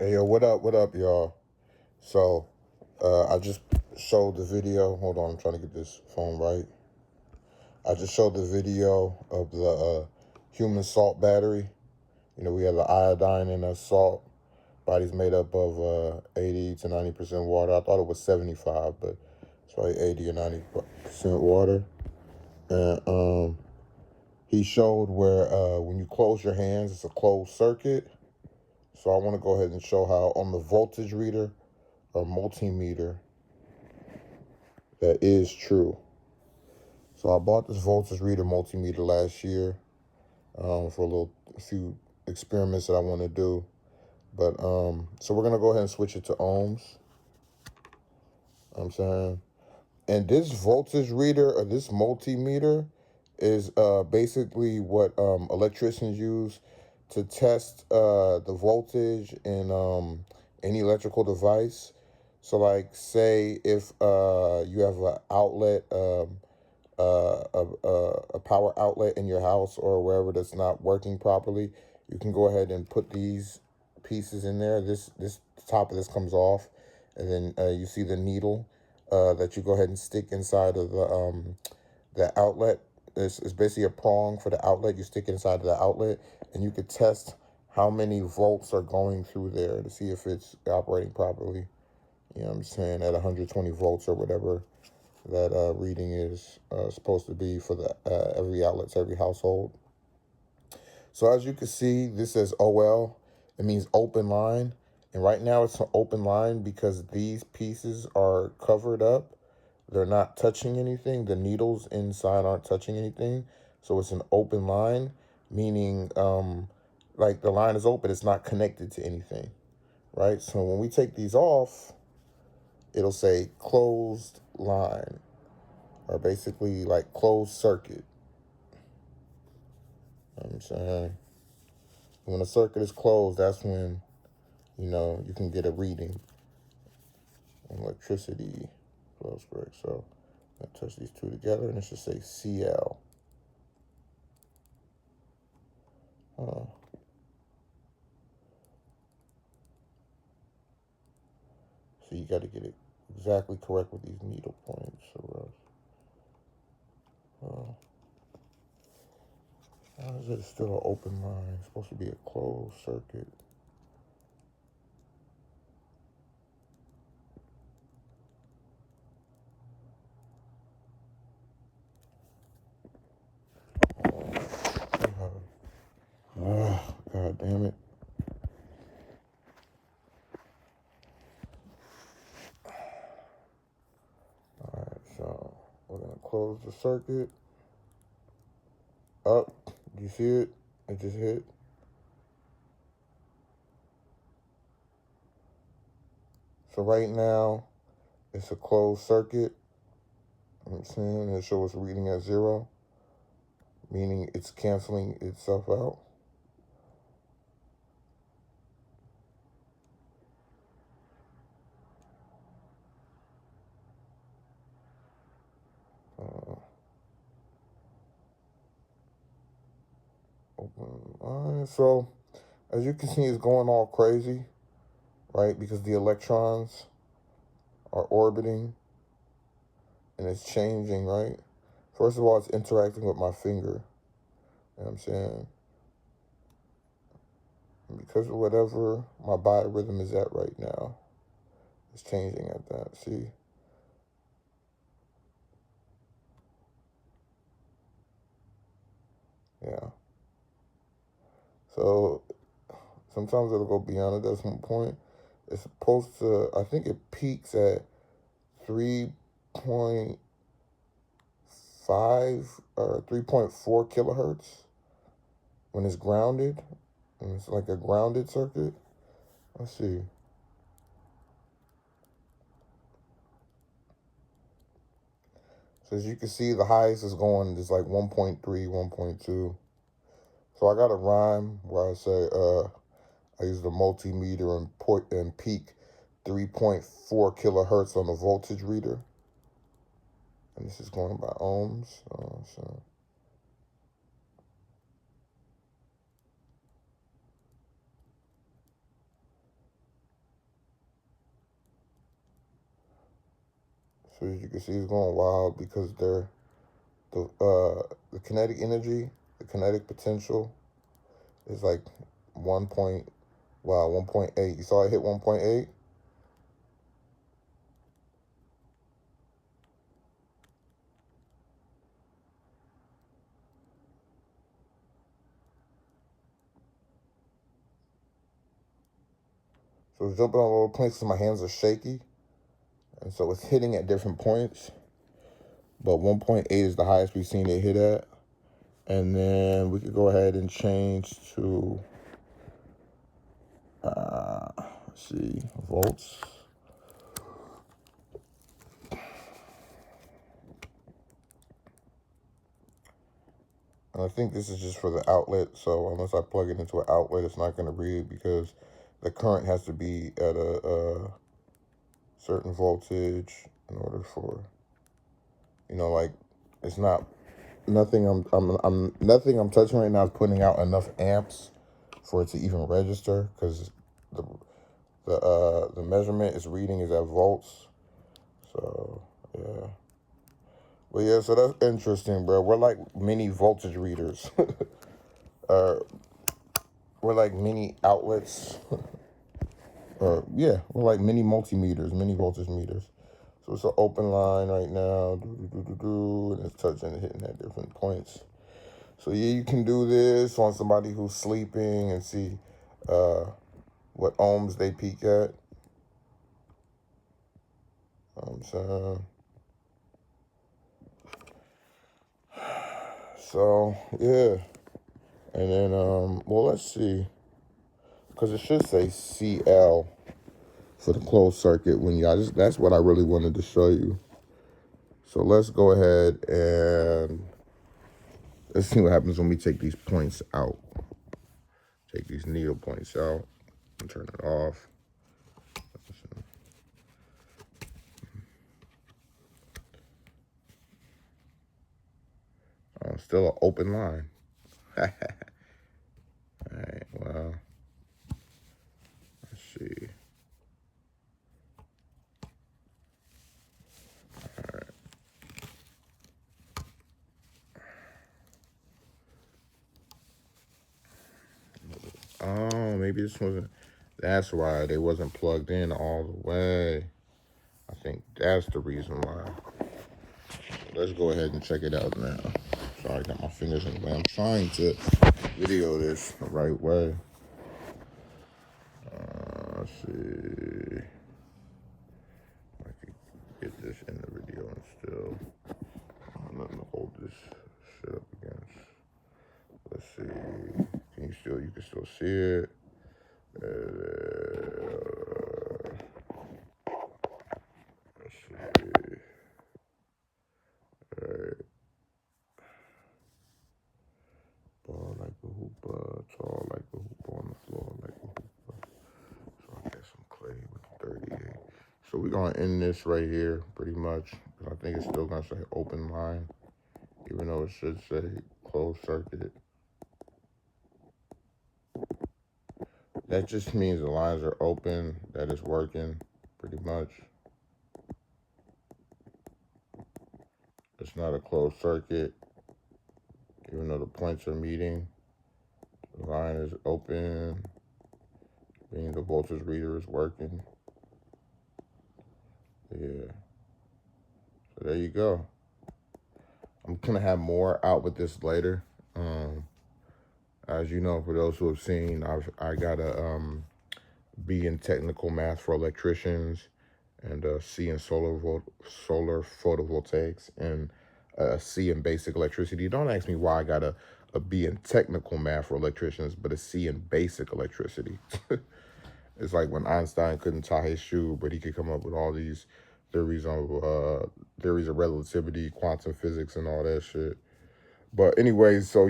Hey yo, what up, y'all? So, I just showed the video. Hold on, I'm trying to get this phone right. I just showed the video of the human salt battery. You know, we have the iodine in the salt. Body's made up of 80 to 90% water. I thought it was 75, but it's probably 80 or 90% water. And he showed where when you close your hands, it's a closed circuit. So I want to go ahead and show how on the voltage reader or multimeter that is true. So I bought this voltage reader multimeter last year for a few experiments that I want to do. But so we're gonna go ahead and switch it to ohms. I'm saying, and this voltage reader or this multimeter is basically what electricians use to test the voltage in any electrical device. So, like, say if you have an outlet, a power outlet in your house or wherever that's not working properly, you can go ahead and put these pieces in there. This top of this comes off, and then you see the needle that you go ahead and stick inside of the outlet. It's basically a prong for the outlet. You stick it inside of the outlet, and you could test how many volts are going through there to see if it's operating properly. You know what I'm saying? At 120 volts or whatever that reading is supposed to be for the every outlet to every household. So as you can see, this says OL. It means open line. And right now it's an open line because these pieces are covered up. They're not touching anything. The needles inside aren't touching anything. So it's an open line, meaning like the line is open. It's not connected to anything, right? So when we take these off, it'll say closed line, or basically like closed circuit. You know what I'm saying? When a circuit is closed, that's when, you know, you can get a reading on electricity close break. So I touch these two together and it should say CL. Huh. So you got to get it exactly correct with these needle points or else. How is it still an open line? It's supposed to be a closed circuit. Oh, God damn it. Alright, so we're going to close the circuit. Up. Do you see it? It just hit. So right now, it's a closed circuit. I'm saying it shows reading at 0, meaning it's canceling itself out. Open line. So as you can see, it's going all crazy, right? Because the electrons are orbiting and it's changing, right? First of all, it's interacting with my finger. You know what I'm saying? And because of whatever my biorhythm is at right now, it's changing at that. See? Yeah. So sometimes it'll go beyond a decimal point. It's supposed to, I think it peaks at 3.5 or 3.4 kilohertz when it's grounded. And it's like a grounded circuit. Let's see. So as you can see, the highest is going is like 1.3, 1.2. So I got a rhyme where I say, I use the multimeter and peak 3.4 kilohertz on the voltage reader. And this is going by ohms. So So as you can see, it's going wild because the kinetic energy, the kinetic potential is like 1.8. You saw it hit 1.8. So it's jumping on little points because my hands are shaky. And so it's hitting at different points. But 1.8 is the highest we've seen it hit at. And then we could go ahead and change to, let's see, volts. And I think this is just for the outlet. So unless I plug it into an outlet, it's not going to read because the current has to be at a certain voltage in order for, like, it's not, nothing nothing I'm touching right now is putting out enough amps for it to even register, because the measurement is reading is at volts. So yeah. Well, yeah, so that's interesting, bro. We're like mini voltage readers. We're like mini outlets. Yeah, we're like mini multimeters, mini voltage meters. So it's an open line right now, and it's touching and hitting at different points. So yeah, you can do this on somebody who's sleeping and see what ohms they peak at. So yeah, and then well, let's see, because it should say CL for the closed circuit when that's what I really wanted to show you. So let's go ahead and let's see what happens when we take these points out. Take these needle points out and turn it off. Still an open line. All right, well, let's see. All right. Oh, maybe this wasn't, that's why they wasn't plugged in all the way. I think that's the reason why. Let's go ahead and check it out now. Sorry, I got my fingers in the way. I'm trying to video this the right way. Let's see if I can get this in the video and still nothing to hold this shit up against. Let's see. You can still see it. Let's see. Alright. Ball like a hooper, tall like a hooper, on the floor like a hooper. So I got some clay with 38. So we're gonna end this right here, pretty much. I think it's still gonna say open line, even though it should say closed circuit. That just means the lines are open, that it's working, pretty much. It's not a closed circuit, even though the points are meeting. The line is open, meaning the voltage reader is working. Yeah. So there you go. I'm gonna have more out with this later. As you know, for those who have seen, I got a B in technical math for electricians, and C in solar photovoltaics, and a C in basic electricity. Don't ask me why I got a B in technical math for electricians, but a C in basic electricity. It's like when Einstein couldn't tie his shoe, but he could come up with all these theories of relativity, quantum physics, and all that shit. But anyways, so